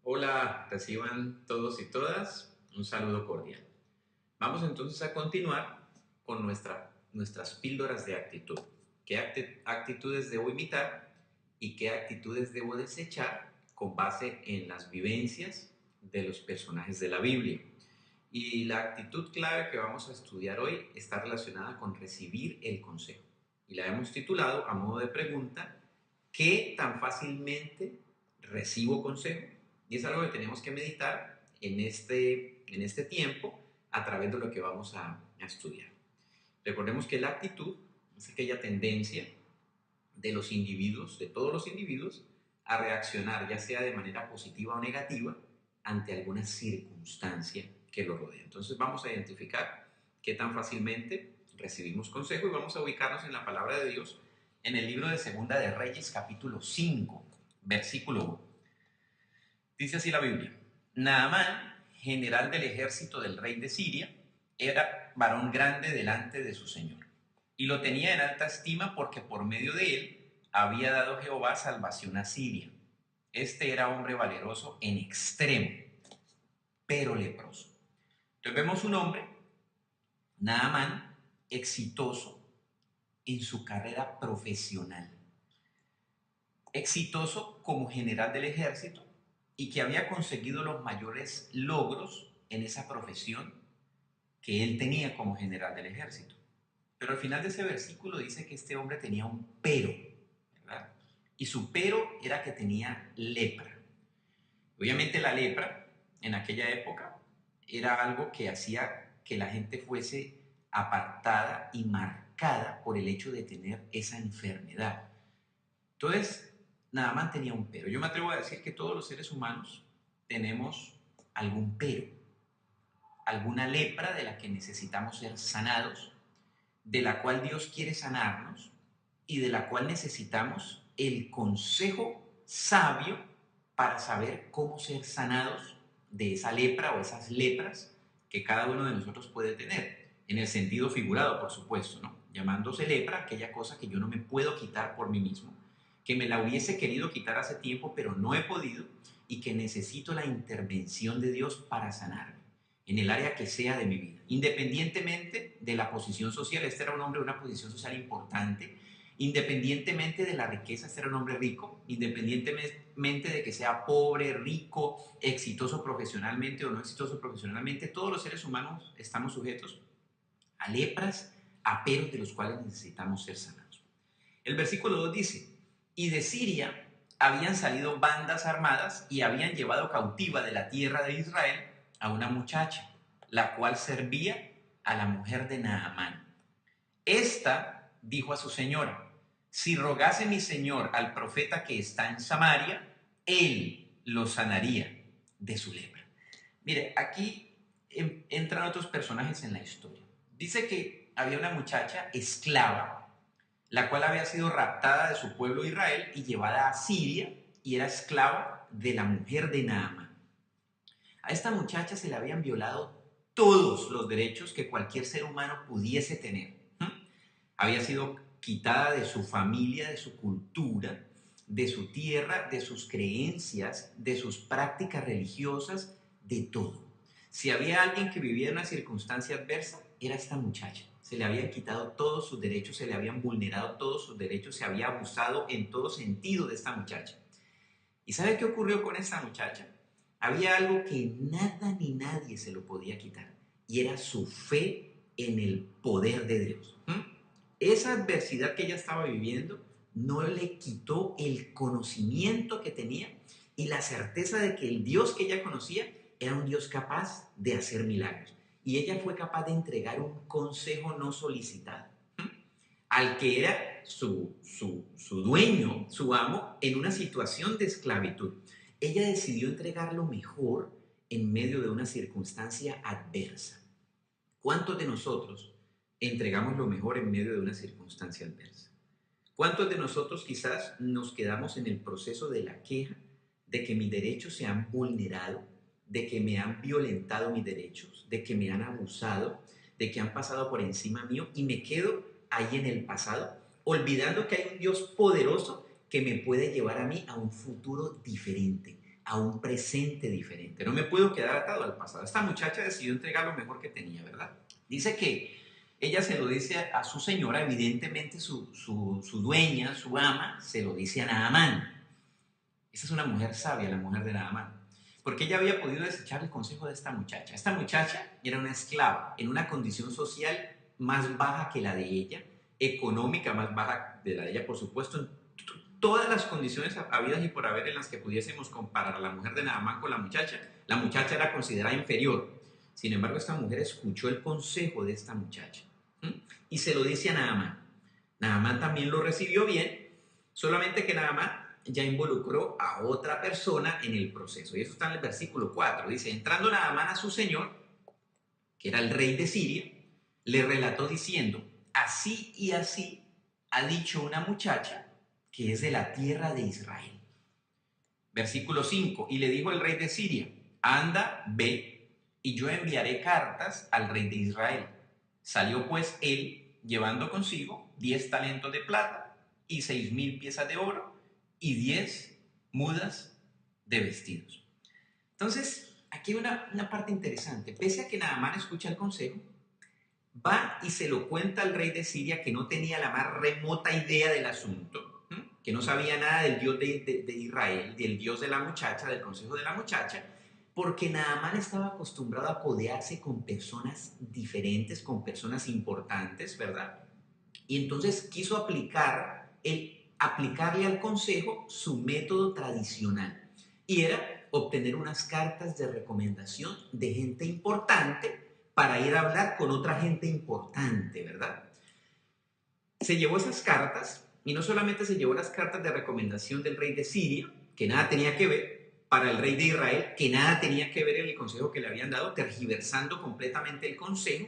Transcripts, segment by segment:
Hola, reciban todos y todas un saludo cordial. Vamos entonces a continuar con nuestras píldoras de actitud. ¿Qué actitudes debo imitar y qué actitudes debo desechar con base en las vivencias de los personajes de la Biblia? Y la actitud clave que vamos a estudiar hoy está relacionada con recibir el consejo. Y la hemos titulado a modo de pregunta: ¿qué tan fácilmente recibo consejo? Y es algo que tenemos que meditar en este tiempo a través de lo que vamos a estudiar. Recordemos que la actitud es aquella tendencia de los individuos, de todos los individuos, a reaccionar ya sea de manera positiva o negativa ante alguna circunstancia que lo rodea. Entonces vamos a identificar qué tan fácilmente recibimos consejo y vamos a ubicarnos en la palabra de Dios en el libro de Segunda de Reyes, capítulo 5, versículo 1. Dice así la Biblia: Naamán, general del ejército del rey de Siria, era varón grande delante de su señor, y lo tenía en alta estima porque por medio de él había dado Jehová salvación a Siria. Este era hombre valeroso en extremo, pero leproso. Entonces vemos un hombre, Naamán, exitoso en su carrera profesional, exitoso como general del ejército y que había conseguido los mayores logros en esa profesión que él tenía como general del ejército. Pero al final de ese versículo dice que este hombre tenía un pero, ¿verdad? Y su pero era que tenía lepra. Obviamente la lepra en aquella época era algo que hacía que la gente fuese apartada y marcada por el hecho de tener esa enfermedad. Entonces, nada más tenía un pero. Yo me atrevo a decir que todos los seres humanos tenemos algún pero, alguna lepra de la que necesitamos ser sanados, de la cual Dios quiere sanarnos y de la cual necesitamos el consejo sabio para saber cómo ser sanados de esa lepra o esas lepras que cada uno de nosotros puede tener, en el sentido figurado, por supuesto, ¿no? Llamándose lepra aquella cosa que yo no me puedo quitar por mí mismo, que me la hubiese querido quitar hace tiempo, pero no he podido, y que necesito la intervención de Dios para sanarme, en el área que sea de mi vida. Independientemente de la posición social, este era un hombre de una posición social importante, independientemente de la riqueza, este era un hombre rico, independientemente de que sea pobre, rico, exitoso profesionalmente o no exitoso profesionalmente, todos los seres humanos estamos sujetos a lepras, a peros de los cuales necesitamos ser sanados. El versículo 2 dice: y de Siria habían salido bandas armadas y habían llevado cautiva de la tierra de Israel a una muchacha, la cual servía a la mujer de Naamán. Esta dijo a su señora: si rogase mi señor al profeta que está en Samaria, él lo sanaría de su lepra. Mire, aquí entran otros personajes en la historia. Dice que había una muchacha esclava, la cual había sido raptada de su pueblo Israel y llevada a Siria, y era esclava de la mujer de Naamán. A esta muchacha se le habían violado todos los derechos que cualquier ser humano pudiese tener. Había sido quitada de su familia, de su cultura, de su tierra, de sus creencias, de sus prácticas religiosas, de todo. Si había alguien que vivía en una circunstancia adversa, era esta muchacha. Se le habían quitado todos sus derechos, se le habían vulnerado todos sus derechos, se había abusado en todo sentido de esta muchacha. ¿Y sabe qué ocurrió con esta muchacha? Había algo que nada ni nadie se lo podía quitar, y era su fe en el poder de Dios. Esa adversidad que ella estaba viviendo no le quitó el conocimiento que tenía y la certeza de que el Dios que ella conocía era un Dios capaz de hacer milagros. Y ella fue capaz de entregar un consejo no solicitado al que era su dueño, su amo, en una situación de esclavitud. Ella decidió entregar lo mejor en medio de una circunstancia adversa. ¿Cuántos de nosotros entregamos lo mejor en medio de una circunstancia adversa? ¿Cuántos de nosotros quizás nos quedamos en el proceso de la queja, de que mis derechos se han vulnerado, de que me han violentado mis derechos, de que me han abusado, de que han pasado por encima mío, y me quedo ahí en el pasado, olvidando que hay un Dios poderoso que me puede llevar a mí a un futuro diferente, a un presente diferente. No me puedo quedar atado al pasado. Esta muchacha decidió entregar lo mejor que tenía, ¿verdad? Dice que ella se lo dice a su señora, evidentemente su dueña, su ama, se lo dice a Naamán. Esa es una mujer sabia, la mujer de Naamán. Porque ella había podido desechar el consejo de esta muchacha. Esta muchacha era una esclava, en una condición social más baja que la de ella, económica más baja de la de ella, por supuesto, en todas las condiciones habidas y por haber en las que pudiésemos comparar a la mujer de Naamán con la muchacha era considerada inferior. Sin embargo, esta mujer escuchó el consejo de esta muchacha, ¿sí? Y se lo dice a Naamán. Naamán también lo recibió bien, solamente que Naamán ya involucró a otra persona en el proceso. Y eso está en el versículo 4. Dice, entrando Naamán a su señor, que era el rey de Siria, le relató diciendo, así y así ha dicho una muchacha que es de la tierra de Israel. Versículo 5, y le dijo el rey de Siria, anda, ve, y yo enviaré cartas al rey de Israel. Salió pues él, llevando consigo 10 talentos de plata y 6,000 piezas de oro y 10 mudas de vestidos. Entonces, aquí hay una parte interesante. Pese a que Naamán escucha el consejo, va y se lo cuenta al rey de Siria, que no tenía la más remota idea del asunto, que no sabía nada del Dios de Israel, del Dios de la muchacha, del consejo de la muchacha, porque Naamán estaba acostumbrado a codearse con personas diferentes, con personas importantes, ¿verdad? Y entonces quiso aplicarle al consejo su método tradicional. Y era obtener unas cartas de recomendación de gente importante para ir a hablar con otra gente importante, ¿verdad? Se llevó esas cartas, y no solamente se llevó las cartas de recomendación del rey de Siria, que nada tenía que ver, para el rey de Israel, que nada tenía que ver en el consejo que le habían dado, tergiversando completamente el consejo,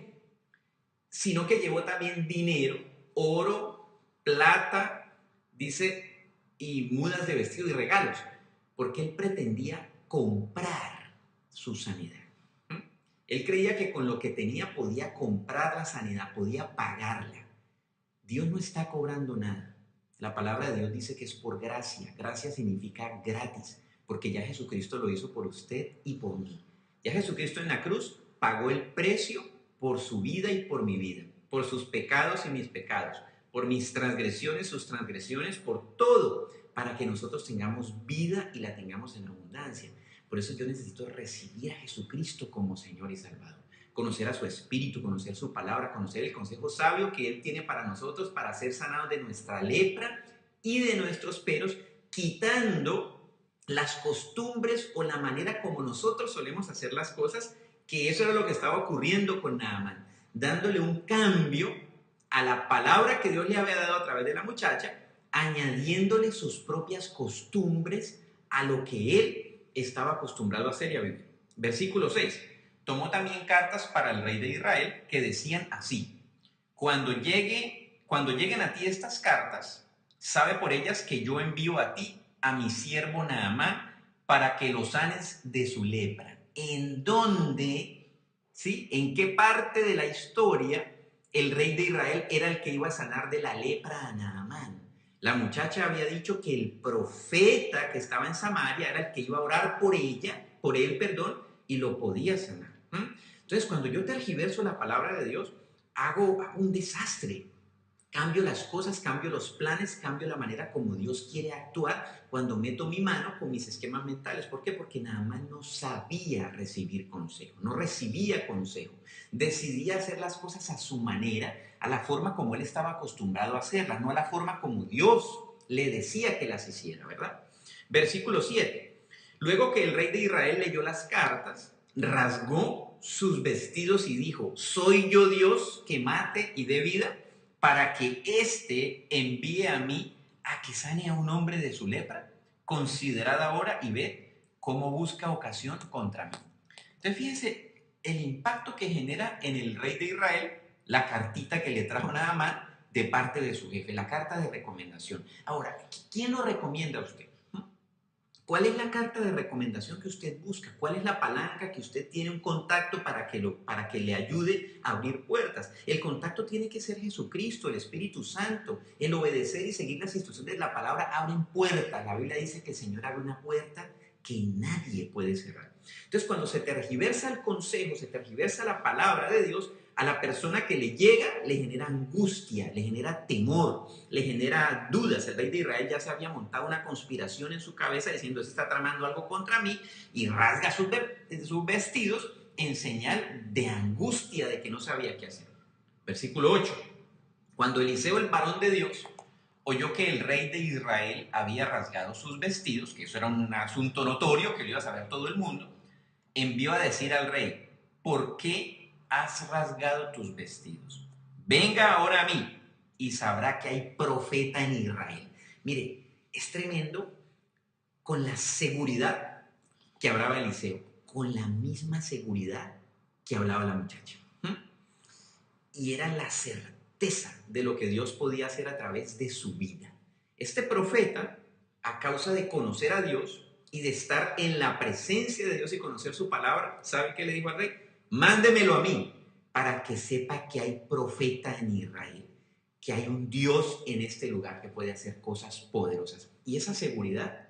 sino que llevó también dinero, oro, plata, dice, y mudas de vestido y regalos, porque él pretendía comprar su sanidad. Él creía que con lo que tenía podía comprar la sanidad, podía pagarla. Dios no está cobrando nada. La palabra de Dios dice que es por gracia. Gracia significa gratis, porque ya Jesucristo lo hizo por usted y por mí. Ya Jesucristo en la cruz pagó el precio por su vida y por mi vida, por sus pecados y mis pecados, por mis transgresiones, sus transgresiones, por todo, para que nosotros tengamos vida y la tengamos en abundancia. Por eso yo necesito recibir a Jesucristo como Señor y Salvador. Conocer a su Espíritu, conocer su palabra, conocer el consejo sabio que Él tiene para nosotros para ser sanados de nuestra lepra y de nuestros peros, quitando las costumbres o la manera como nosotros solemos hacer las cosas, que eso era lo que estaba ocurriendo con Naamán, dándole un cambio a la palabra que Dios le había dado a través de la muchacha, añadiéndole sus propias costumbres a lo que él estaba acostumbrado a hacer y a vivir. Versículo 6. Tomó también cartas para el rey de Israel que decían así: cuando lleguen a ti estas cartas, sabe por ellas que yo envío a ti a mi siervo Naamán para que lo sanes de su lepra. ¿En dónde, sí? ¿En qué parte de la historia el rey de Israel era el que iba a sanar de la lepra a Naamán? La muchacha había dicho que el profeta que estaba en Samaria era el que iba a orar por él, y lo podía sanar. Entonces, cuando yo tergiverso la palabra de Dios, hago un desastre. Cambio las cosas, cambio los planes, cambio la manera como Dios quiere actuar cuando meto mi mano con mis esquemas mentales. ¿Por qué? Porque Naamán no sabía recibir consejo, no recibía consejo. Decidía hacer las cosas a su manera, a la forma como él estaba acostumbrado a hacerlas, no a la forma como Dios le decía que las hiciera, ¿verdad? Versículo 7. Luego que el rey de Israel leyó las cartas, rasgó sus vestidos y dijo: ¿soy yo Dios que mate y dé vida, para que éste envíe a mí a que sane a un hombre de su lepra? Considerad ahora y ved cómo busca ocasión contra mí. Entonces fíjense el impacto que genera en el rey de Israel la cartita que le trajo Naamán de parte de su jefe, la carta de recomendación. Ahora, ¿quién lo recomienda a usted? ¿Cuál es la carta de recomendación que usted busca? ¿Cuál es la palanca que usted tiene, un contacto para que le ayude a abrir puertas? El contacto tiene que ser Jesucristo, el Espíritu Santo. El obedecer y seguir las instrucciones de la palabra abren puertas. La Biblia dice que el Señor abre una puerta que nadie puede cerrar. Entonces, cuando se tergiversa el consejo, se tergiversa la palabra de Dios, a la persona que le llega le genera angustia, le genera temor, le genera dudas. El rey de Israel ya se había montado una conspiración en su cabeza diciendo: se está tramando algo contra mí, y rasga sus vestidos en señal de angustia, de que no sabía qué hacer. Versículo 8. Cuando Eliseo, el varón de Dios, oyó que el rey de Israel había rasgado sus vestidos, que eso era un asunto notorio, que lo iba a saber todo el mundo, envió a decir al rey: ¿por qué has rasgado tus vestidos? Venga ahora a mí y sabrá que hay profeta en Israel. Mire, es tremendo con la seguridad que hablaba Eliseo, con la misma seguridad que hablaba la muchacha. Y era la certeza de lo que Dios podía hacer a través de su vida. Este profeta, a causa de conocer a Dios y de estar en la presencia de Dios y conocer su palabra, ¿sabe qué le dijo al rey? Mándemelo a mí, para que sepa que hay profeta en Israel, que hay un Dios en este lugar que puede hacer cosas poderosas. Y esa seguridad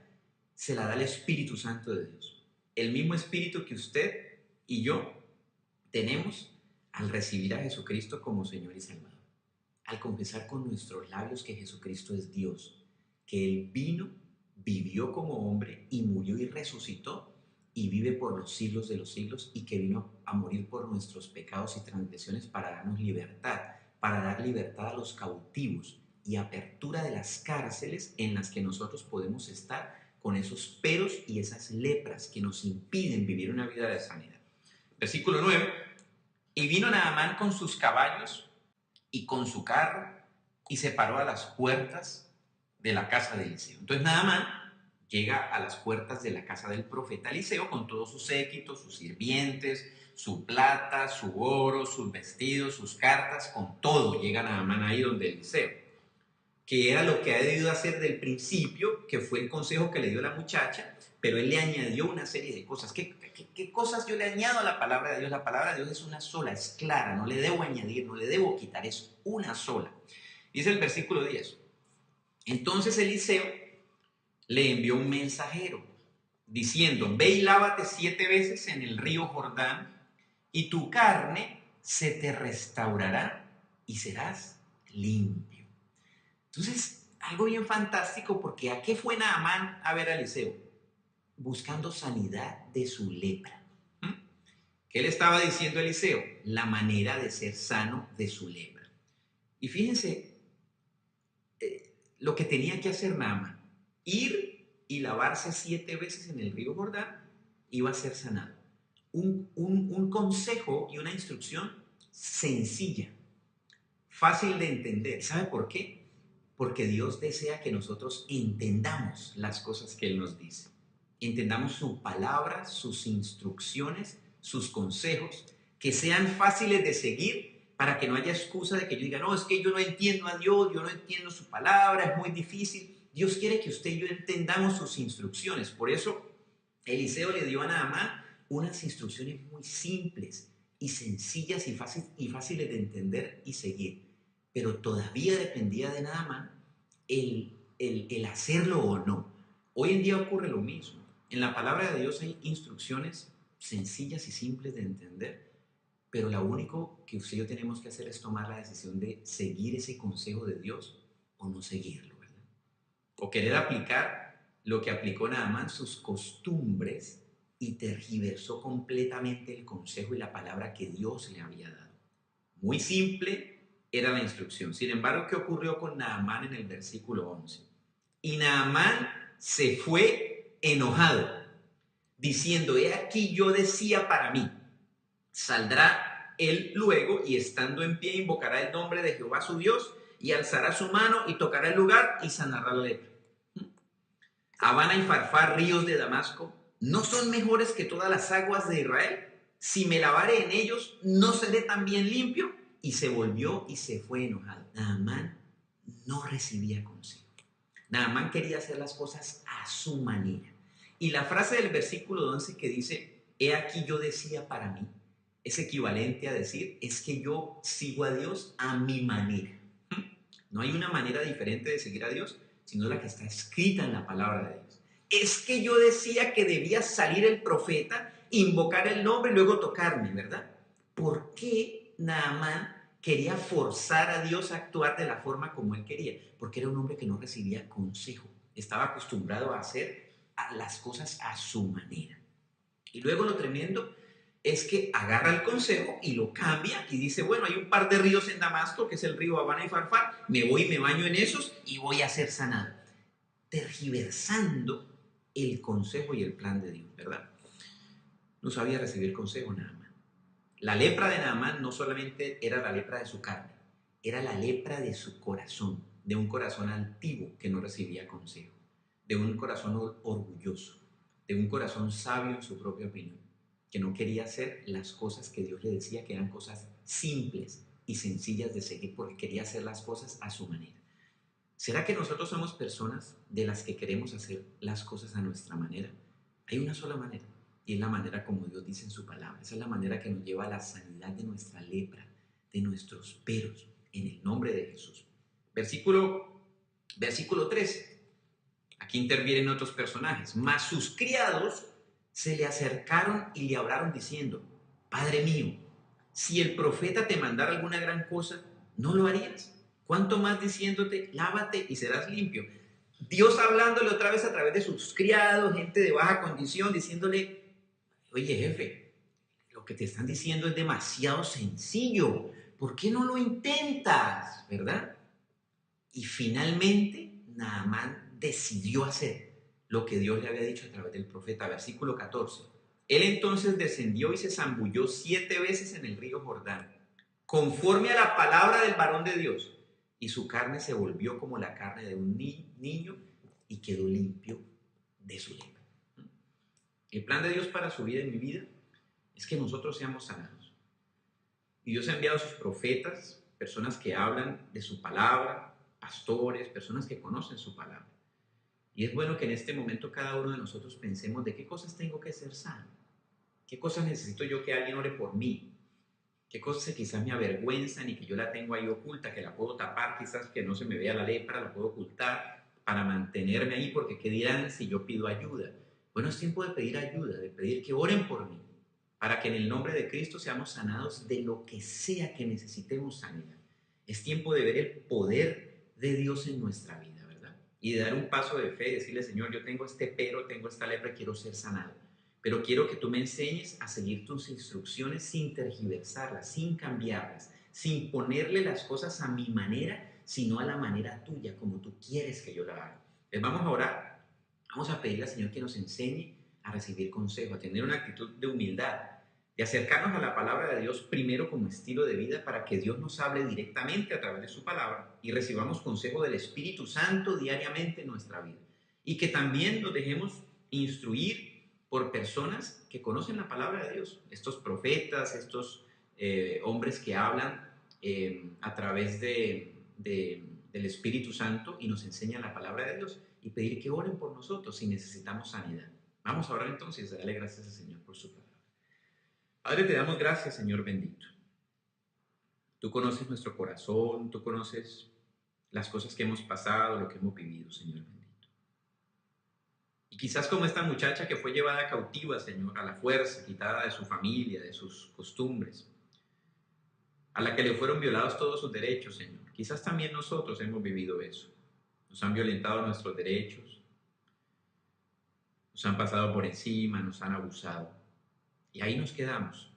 se la da el Espíritu Santo de Dios. El mismo Espíritu que usted y yo tenemos al recibir a Jesucristo como Señor y Salvador. Al confesar con nuestros labios que Jesucristo es Dios, que Él vino, vivió como hombre y murió y resucitó y vive por los siglos de los siglos, y que vino a morir por nuestros pecados y transgresiones para darnos libertad, para dar libertad a los cautivos y apertura de las cárceles en las que nosotros podemos estar con esos peros y esas lepras que nos impiden vivir una vida de sanidad. Versículo 9. Y vino Naamán con sus caballos y con su carro, y se paró a las puertas de la casa de Eliseo. Entonces Naamán llega a las puertas de la casa del profeta Eliseo con todos sus séquitos, sus sirvientes, su plata, su oro, sus vestidos, sus cartas, con todo llega Naamán ahí donde Eliseo, que era lo que ha debido hacer del principio, que fue el consejo que le dio la muchacha, pero él le añadió una serie de cosas. ¿Qué cosas yo le añado a la palabra de Dios? La palabra de Dios es una sola, es clara, no le debo añadir, no le debo quitar, es una sola. Dice el versículo 10. Entonces Eliseo le envió un mensajero diciendo: ve y lávate 7 veces en el río Jordán, y tu carne se te restaurará y serás limpio. Entonces, algo bien fantástico, porque ¿a qué fue Naamán a ver a Eliseo? Buscando sanidad de su lepra. ¿Qué le estaba diciendo a Eliseo? La manera de ser sano de su lepra. Y fíjense lo que tenía que hacer Naamán: ir y lavarse 7 veces en el río Jordán, iba a ser sanado. Un consejo y una instrucción sencilla, fácil de entender. ¿Sabe por qué? Porque Dios desea que nosotros entendamos las cosas que Él nos dice. Entendamos su palabra, sus instrucciones, sus consejos, que sean fáciles de seguir, para que no haya excusa de que yo diga: no, es que yo no entiendo a Dios, yo no entiendo su palabra, es muy difícil. Dios quiere que usted y yo entendamos sus instrucciones. Por eso Eliseo le dio a Naamán unas instrucciones muy simples y sencillas y fáciles de entender y seguir. Pero todavía dependía de Naamán el hacerlo o no. Hoy en día ocurre lo mismo. En la palabra de Dios hay instrucciones sencillas y simples de entender, pero lo único que usted y yo tenemos que hacer es tomar la decisión de seguir ese consejo de Dios o no seguirlo, ¿verdad? O querer aplicar lo que aplicó Naamán, sus costumbres, y tergiversó completamente el consejo y la palabra que Dios le había dado. Muy simple era la instrucción. Sin embargo, ¿qué ocurrió con Naamán en el versículo 11? Y Naamán se fue enojado, diciendo: he aquí yo decía para mí. Saldrá él luego, y estando en pie invocará el nombre de Jehová su Dios, y alzará su mano y tocará el lugar y sanará la lepra. Habana y Farfar, ríos de Damasco, ¿no son mejores que todas las aguas de Israel? Si me lavare en ellos, ¿no seré también limpio? Y se volvió y se fue enojado. Naamán no recibía consejo. Naamán quería hacer las cosas a su manera. Y la frase del versículo 11 que dice: he aquí yo decía para mí, es equivalente a decir: es que yo sigo a Dios a mi manera. No hay una manera diferente de seguir a Dios, sino la que está escrita en la palabra de Dios. es que yo decía que debía salir el profeta, invocar el nombre y luego tocarme, ¿verdad? ¿Por qué Naamán quería forzar a Dios a actuar de la forma como él quería? Porque era un hombre que no recibía consejo. Estaba acostumbrado a hacer las cosas a su manera. Y luego lo tremendo es que agarra el consejo y lo cambia y dice, bueno, hay un par de ríos en Damasco, que es el río Habana y Farfar, me voy y me baño en esos y voy a ser sanado. Tergiversando el consejo y el plan de Dios, ¿verdad? No sabía recibir consejo Naamán. La lepra de Naamán no solamente era la lepra de su carne, era la lepra de su corazón, de un corazón altivo que no recibía consejo, de un corazón orgulloso, de un corazón sabio en su propia opinión, que no quería hacer las cosas que Dios le decía que eran cosas simples y sencillas de seguir porque quería hacer las cosas a su manera. ¿Será que nosotros somos personas de las que queremos hacer las cosas a nuestra manera? Hay una sola manera, y es la manera como Dios dice en su palabra. Esa es la manera que nos lleva a la sanidad de nuestra lepra, de nuestros peros, en el nombre de Jesús. Versículo 13. Aquí intervienen otros personajes. Mas sus criados se le acercaron y le hablaron diciendo, Padre mío, si el profeta te mandara alguna gran cosa, ¿no lo harías? ¿Cuánto más diciéndote, lávate y serás limpio? Dios hablándole otra vez a través de sus criados, gente de baja condición, diciéndole, oye jefe, lo que te están diciendo es demasiado sencillo, ¿por qué no lo intentas? ¿Verdad? Y finalmente Naamán decidió hacer lo que Dios le había dicho a través del profeta. Versículo 14. Él entonces descendió y se zambulló 7 veces en el río Jordán, conforme a la palabra del varón de Dios, y su carne se volvió como la carne de un niño y quedó limpio de su lepra. El plan de Dios para su vida y mi vida es que nosotros seamos sanados. Y Dios ha enviado a sus profetas, personas que hablan de su palabra, pastores, personas que conocen su palabra. Y es bueno que en este momento cada uno de nosotros pensemos de qué cosas tengo que ser sano, qué cosas necesito yo que alguien ore por mí, qué cosas quizás me avergüenzan y que yo la tengo ahí oculta, que la puedo tapar, quizás que no se me vea la lepra, la puedo ocultar para mantenerme ahí, porque qué dirán si yo pido ayuda. Bueno, es tiempo de pedir ayuda, de pedir que oren por mí, para que en el nombre de Cristo seamos sanados de lo que sea que necesitemos sanidad. Es tiempo de ver el poder de Dios en nuestra vida, ¿verdad? Y de dar un paso de fe, decirle, Señor, yo tengo este pero, tengo esta lepra, quiero ser sanado. Pero quiero que tú me enseñes a seguir tus instrucciones sin tergiversarlas, sin cambiarlas, sin ponerle las cosas a mi manera, sino a la manera tuya, como tú quieres que yo la haga. Les vamos a orar, vamos a pedirle al Señor que nos enseñe a recibir consejo, a tener una actitud de humildad, de acercarnos a la palabra de Dios primero como estilo de vida para que Dios nos hable directamente a través de su palabra y recibamos consejo del Espíritu Santo diariamente en nuestra vida. Y que también nos dejemos instruir por personas que conocen la palabra de Dios, estos profetas, estos hombres que hablan a través del Espíritu Santo y nos enseñan la palabra de Dios y pedir que oren por nosotros si necesitamos sanidad. Vamos a orar entonces, a darle gracias al Señor por su palabra. Padre, te damos gracias, Señor bendito. Tú conoces nuestro corazón, tú conoces las cosas que hemos pasado, lo que hemos vivido, Señor bendito. Y quizás como esta muchacha que fue llevada cautiva, Señor, a la fuerza, quitada de su familia, de sus costumbres, a la que le fueron violados todos sus derechos, Señor. Quizás también nosotros hemos vivido eso. Nos han violentado nuestros derechos, nos han pasado por encima, nos han abusado. Y ahí nos quedamos,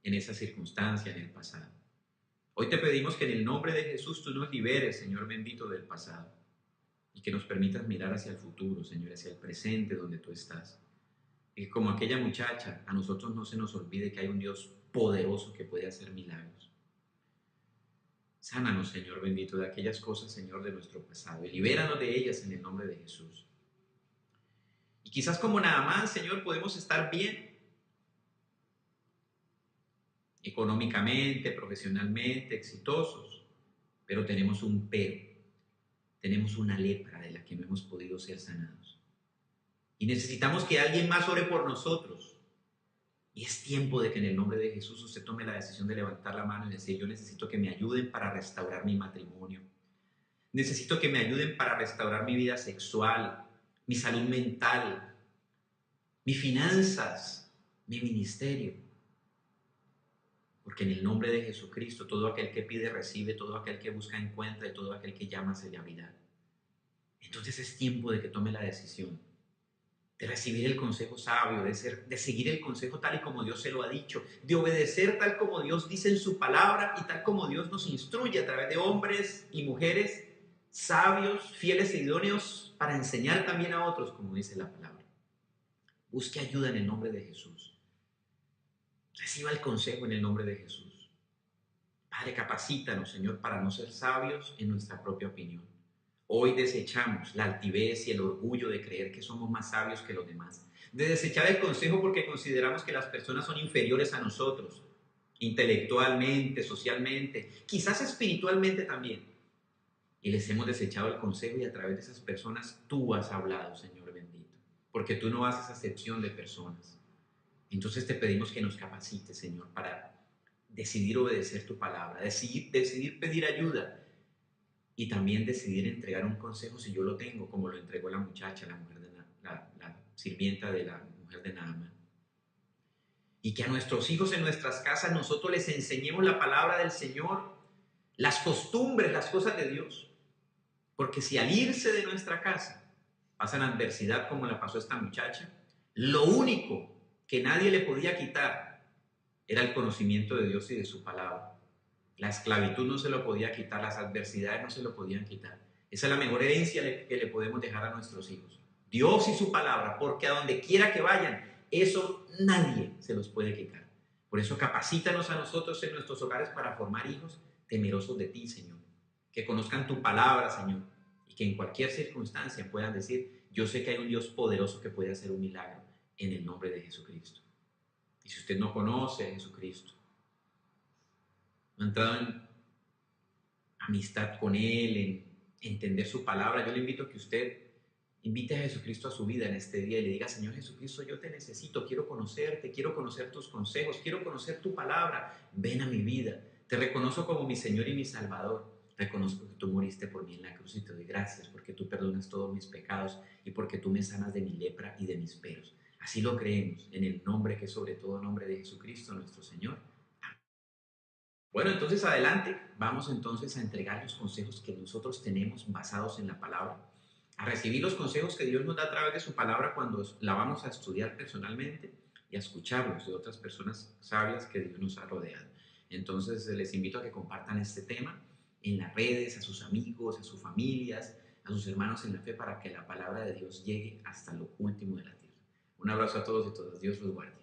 en esa circunstancia, en el pasado. Hoy te pedimos que en el nombre de Jesús tú nos liberes, Señor bendito, del pasado. Y que nos permitas mirar hacia el futuro, Señor, hacia el presente donde tú estás. Y que como aquella muchacha, a nosotros no se nos olvide que hay un Dios poderoso que puede hacer milagros. Sánanos, Señor bendito, de aquellas cosas, Señor, de nuestro pasado. Y libéranos de ellas en el nombre de Jesús. Y quizás como Naamán, Señor, podemos estar bien. Económicamente, profesionalmente, exitosos. Pero tenemos un pero. Tenemos una lepra de la que no hemos podido ser sanados. Y necesitamos que alguien más ore por nosotros. Y es tiempo de que en el nombre de Jesús usted tome la decisión de levantar la mano y decir, yo necesito que me ayuden para restaurar mi matrimonio. Necesito que me ayuden para restaurar mi vida sexual. mi salud mental, mis finanzas, mi ministerio. Porque en el nombre de Jesucristo, todo aquel que pide recibe, todo aquel que busca encuentra y todo aquel que llama se le abrirá. Entonces es tiempo de que tome la decisión de recibir el consejo sabio, de seguir el consejo tal y como Dios se lo ha dicho, de obedecer tal como Dios dice en su palabra y tal como Dios nos instruye a través de hombres y mujeres sabios, fieles e idóneos para enseñar también a otros, como dice la palabra. Busque ayuda en el nombre de Jesús. Reciba el consejo en el nombre de Jesús. Padre, capacítanos, Señor, para no ser sabios en nuestra propia opinión. Hoy desechamos la altivez y el orgullo de creer que somos más sabios que los demás, de desechar el consejo porque consideramos que las personas son inferiores a nosotros, intelectualmente, socialmente, quizás espiritualmente también. Y les hemos desechado el consejo y a través de esas personas tú has hablado, Señor bendito, porque tú no haces acepción de personas. Entonces te pedimos que nos capacites, Señor, para decidir obedecer tu palabra, decidir pedir ayuda y también decidir entregar un consejo si yo lo tengo, como lo entregó la muchacha, la mujer de la sirvienta de la mujer de Naamán. Y que a nuestros hijos en nuestras casas nosotros les enseñemos la palabra del Señor, las costumbres, las cosas de Dios. Porque si al irse de nuestra casa pasan adversidad como la pasó esta muchacha, lo único que nadie le podía quitar era el conocimiento de Dios y de su palabra. La esclavitud no se lo podía quitar, las adversidades no se lo podían quitar. Esa es la mejor herencia que le podemos dejar a nuestros hijos. Dios y su palabra, porque a donde quiera que vayan, eso nadie se los puede quitar. Por eso capacítanos a nosotros en nuestros hogares para formar hijos temerosos de ti, Señor. Que conozcan tu palabra, Señor, y que en cualquier circunstancia puedan decir, yo sé que hay un Dios poderoso que puede hacer un milagro en el nombre de Jesucristo. Y si usted no conoce a Jesucristo, no ha entrado en amistad con Él, en entender su palabra, yo le invito a que usted invite a Jesucristo a su vida en este día y le diga, Señor Jesucristo, yo te necesito, quiero conocerte, quiero conocer tus consejos, quiero conocer tu palabra, ven a mi vida, te reconozco como mi Señor y mi Salvador, reconozco que tú moriste por mí en la cruz y te doy gracias porque tú perdonas todos mis pecados y porque tú me sanas de mi lepra y de mis peros. Así lo creemos en el nombre que es sobre todo nombre de Jesucristo nuestro Señor. Bueno, entonces adelante, vamos entonces a entregar los consejos que nosotros tenemos basados en la palabra, a recibir los consejos que Dios nos da a través de su palabra cuando la vamos a estudiar personalmente y a escucharlos de otras personas sabias que Dios nos ha rodeado. Entonces les invito a que compartan este tema en las redes, a sus amigos, a sus familias, a sus hermanos en la fe para que la palabra de Dios llegue hasta lo último de la tierra. Un abrazo a todos y todas. Dios los guarde.